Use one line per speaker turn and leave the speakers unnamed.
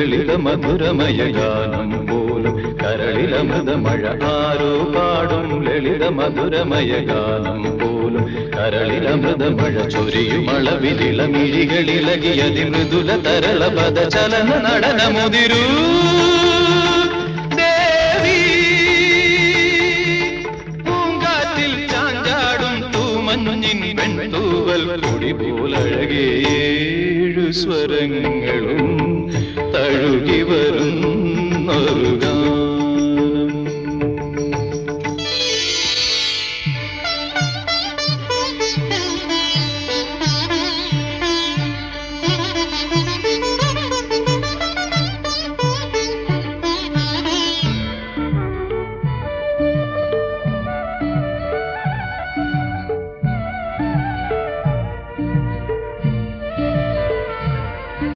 ലളിത മധുരമയ ഗാനം പോലും കരളിലമൃത മഴ ആരോ പാടും ലളിത മധുരമയ ഗാനം പോലും കരളിലമൃത മഴ ചൊരിയുമളവിലിളമിഴികളിലകിയതി മൃദുല തരള പദ ചലന നടനമുതിരൂ ദേവി പൂങ്കാറ്റിൽ ചാഞ്ചാടും തൂമഞ്ഞിൻ പെൺതൂവൽ കൊടി പോലഴകേഴു സ്വരങ്ങളും തഴുകി വരും